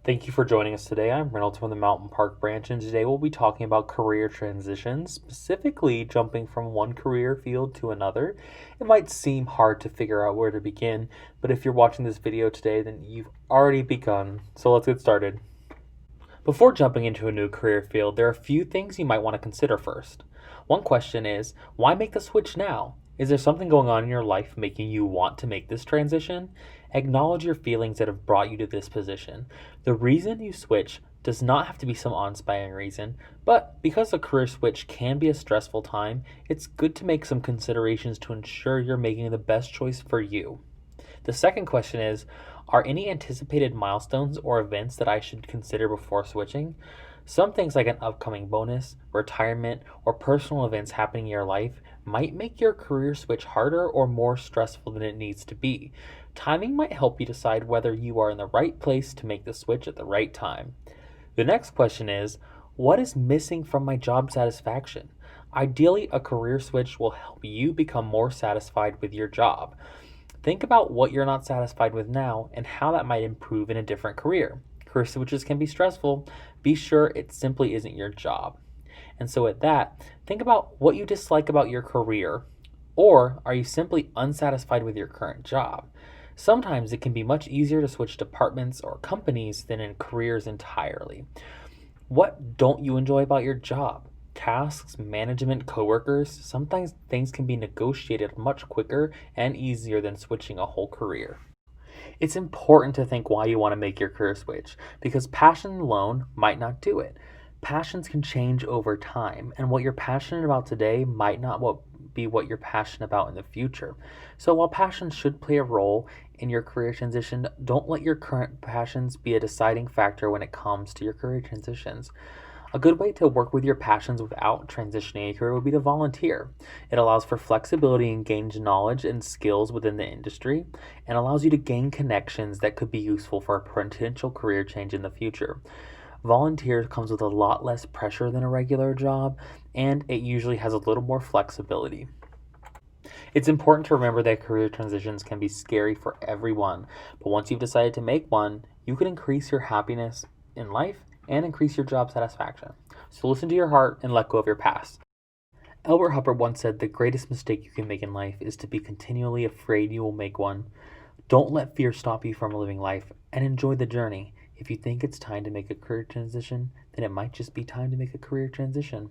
Thank you for joining us today. I'm Reynolds from the Mountain Park branch, and today we'll be talking about career transitions, specifically jumping from one career field to another. It might seem hard to figure out where to begin, but if you're watching this video today, then you've already begun. So let's get started. Before jumping into a new career field, there are a few things you might want to consider first. One question is, why make the switch now? Is there something going on in your life making you want to make this transition? Acknowledge your feelings that have brought you to this position. The reason you switch does not have to be some awe-inspiring reason, but because a career switch can be a stressful time, it's good to make some considerations to ensure you're making the best choice for you. The second question is, are any anticipated milestones or events that I should consider before switching? Some things like an upcoming bonus, retirement, or personal events happening in your life might make your career switch harder or more stressful than it needs to be. Timing might help you decide whether you are in the right place to make the switch at the right time. The next question is, what is missing from my job satisfaction? Ideally, a career switch will help you become more satisfied with your job. Think about what you're not satisfied with now and how that might improve in a different career. Career switches can be stressful. Be sure it simply isn't your job. And so, at that, think about what you dislike about your career, or are you simply unsatisfied with your current job? Sometimes it can be much easier to switch departments or companies than in careers entirely. What don't you enjoy about your job? Tasks, management, coworkers? Sometimes things can be negotiated much quicker and easier than switching a whole career. It's important to think why you want to make your career switch because passion alone might not do it. Passions can change over time, and what you're passionate about today might not be what you're passionate about in the future. So, while passion should play a role in your career transition, don't let your current passions be a deciding factor when it comes to your career transitions. A good way to work with your passions without transitioning a career would be to volunteer. It allows for flexibility and gains knowledge and skills within the industry and allows you to gain connections that could be useful for a potential career change in the future. Volunteer comes with a lot less pressure than a regular job, and it usually has a little more flexibility. It's important to remember that career transitions can be scary for everyone, but once you've decided to make one, you can increase your happiness in life and increase your job satisfaction. So listen to your heart and let go of your past. Albert Hubbard once said the greatest mistake you can make in life is to be continually afraid you will make one. Don't let fear stop you from living life and enjoy the journey. If you think it's time to make a career transition, then it might just be time to make a career transition.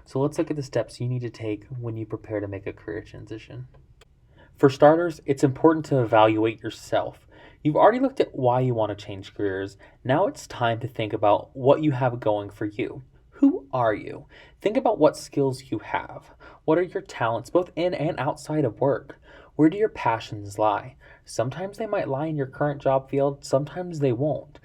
So let's look at the steps you need to take when you prepare to make a career transition. For starters, it's important to evaluate yourself. You've already looked at why you want to change careers. Now it's time to think about what you have going for you. Who are you? Think about what skills you have. What are your talents, both in and outside of work? Where do your passions lie? Sometimes they might lie in your current job field, sometimes they won't.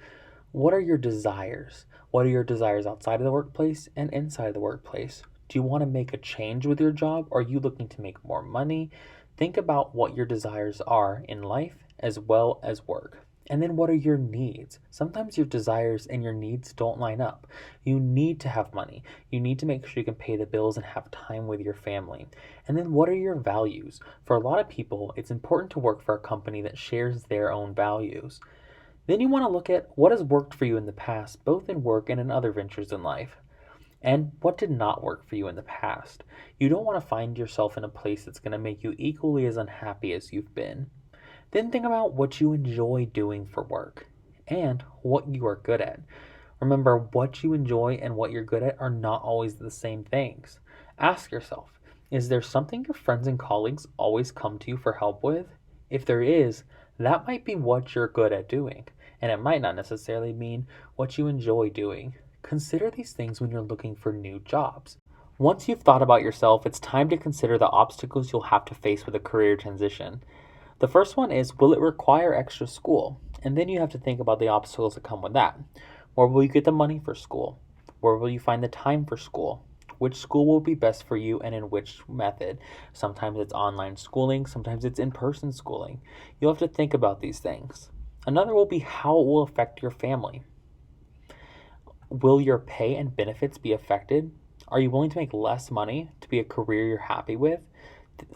What are your desires? What are your desires outside of the workplace and inside of the workplace? Do you want to make a change with your job? Are you looking to make more money? Think about what your desires are in life as well as work. And then what are your needs? Sometimes your desires and your needs don't line up. You need to have money. You need to make sure you can pay the bills and have time with your family. And then what are your values? For a lot of people, it's important to work for a company that shares their own values. Then you want to look at what has worked for you in the past, both in work and in other ventures in life. And what did not work for you in the past? You don't want to find yourself in a place that's going to make you equally as unhappy as you've been. Then think about what you enjoy doing for work and what you are good at. Remember, what you enjoy and what you're good at are not always the same things. Ask yourself, is there something your friends and colleagues always come to you for help with? If there is, that might be what you're good at doing, and it might not necessarily mean what you enjoy doing. Consider these things when you're looking for new jobs. Once you've thought about yourself, it's time to consider the obstacles you'll have to face with a career transition. The first one is, will it require extra school? And then you have to think about the obstacles that come with that. Where will you get the money for school? Where will you find the time for school? Which school will be best for you and in which method? Sometimes it's online schooling, sometimes it's in-person schooling. You'll have to think about these things. Another will be how it will affect your family. Will your pay and benefits be affected? Are you willing to make less money to be a career you're happy with?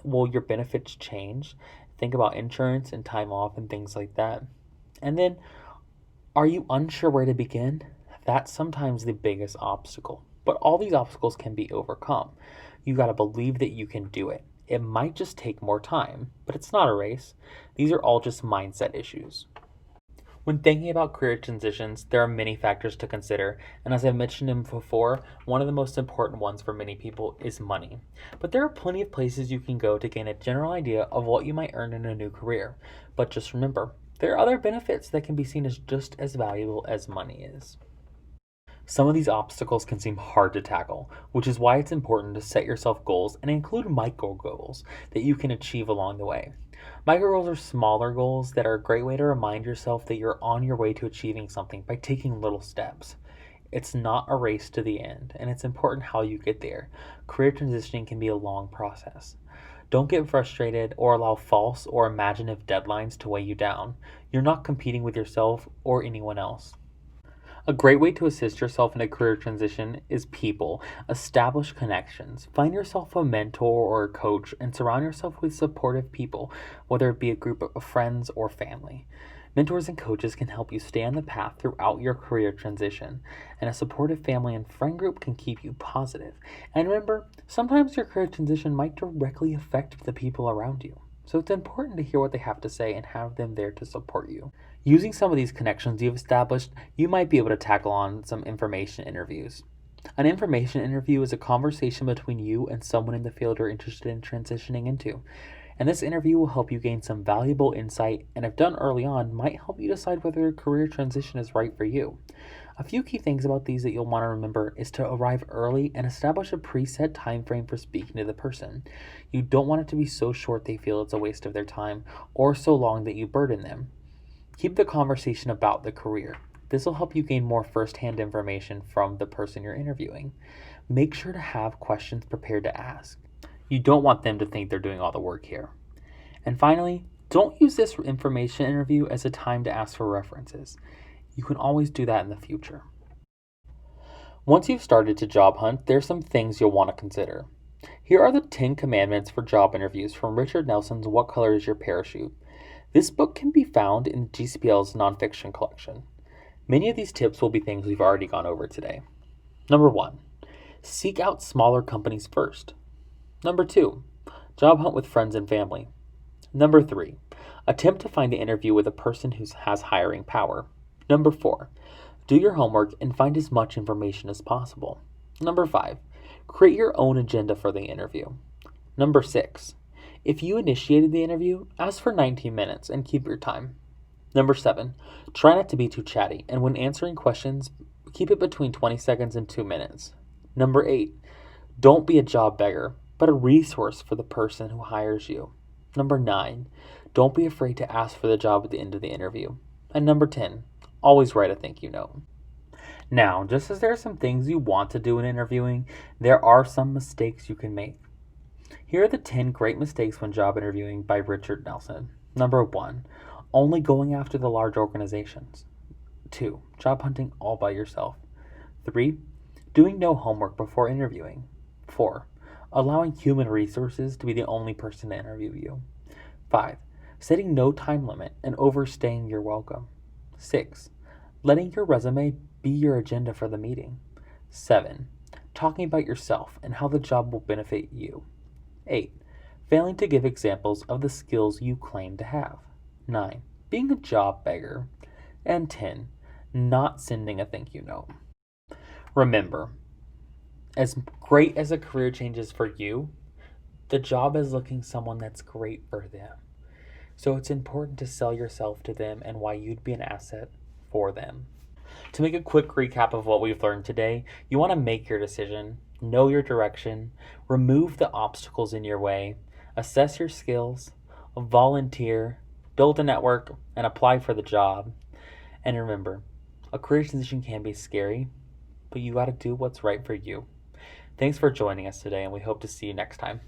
Will your benefits change? Think about insurance and time off and things like that. And then, Are you unsure where to begin? That's sometimes the biggest obstacle. But all these obstacles can be overcome. You got to believe that you can do it. It might just take more time, but it's not a race. These are all just mindset issues. When thinking about career transitions, there are many factors to consider, and as I mentioned before, one of the most important ones for many people is money. But there are plenty of places you can go to gain a general idea of what you might earn in a new career. But just remember, there are other benefits that can be seen as just as valuable as money is. Some of these obstacles can seem hard to tackle, which is why it's important to set yourself goals and include micro goals that you can achieve along the way. Micro goals are smaller goals that are a great way to remind yourself that you're on your way to achieving something by taking little steps. It's not a race to the end, and it's important how you get there. Career transitioning can be a long process. Don't get frustrated or allow false or imaginative deadlines to weigh you down. You're not competing with yourself or anyone else. A great way to assist yourself in a career transition is people. Establish connections. Find yourself a mentor or a coach and surround yourself with supportive people, whether it be a group of friends or family. Mentors and coaches can help you stay on the path throughout your career transition, and a supportive family and friend group can keep you positive. And remember, sometimes your career transition might directly affect the people around you. So it's important to hear what they have to say and have them there to support you. Using some of these connections you've established, you might be able to tackle on some information interviews. An information interview is a conversation between you and someone in the field you're interested in transitioning into. And this interview will help you gain some valuable insight and, if done early on, might help you decide whether a career transition is right for you. A few key things about these that you'll want to remember is to arrive early and establish a preset time frame for speaking to the person. You don't want it to be so short they feel it's a waste of their time, or so long that you burden them. Keep the conversation about the career. This will help you gain more first-hand information from the person you're interviewing. Make sure to have questions prepared to ask. You don't want them to think they're doing all the work here. And finally, don't use this information interview as a time to ask for references. You can always do that in the future. Once you've started to job hunt, there's some things you'll want to consider. Here are the 10 commandments for job interviews from Richard Nelson's What Color Is Your Parachute? This book can be found in GCPL's nonfiction collection. Many of these tips will be things we've already gone over today. Number 1, seek out smaller companies first. Number 2, job hunt with friends and family. Number 3, attempt to find an interview with a person who has hiring power. Number 4, do your homework and find as much information as possible. Number 5, create your own agenda for the interview. Number 6, if you initiated the interview, ask for 19 minutes and keep your time. Number 7, try not to be too chatty, and when answering questions, keep it between 20 seconds and 2 minutes. Number 8, don't be a job beggar, but a resource for the person who hires you. Number 9, don't be afraid to ask for the job at the end of the interview. And number 10, always write a thank you note. Now, just as there are some things you want to do in interviewing, there are some mistakes you can make. Here are the 10 great mistakes when job interviewing by Richard Nelson. Number 1, only going after the large organizations. 2, job hunting all by yourself. 3, doing no homework before interviewing. 4, allowing human resources to be the only person to interview you. 5, setting no time limit and overstaying your welcome. 6, letting your resume be your agenda for the meeting. 7, talking about yourself and how the job will benefit you. 8, failing to give examples of the skills you claim to have. 9, being a job beggar. And 10, not sending a thank you note. Remember, as great as a career change is for you, the job is looking someone that's great for them. So it's important to sell yourself to them and why you'd be an asset for them. To make a quick recap of what we've learned today, you want to make your decision, know your direction, remove the obstacles in your way, assess your skills, volunteer, build a network, and apply for the job. And remember, a career transition can be scary, but you got to do what's right for you. Thanks for joining us today, and we hope to see you next time.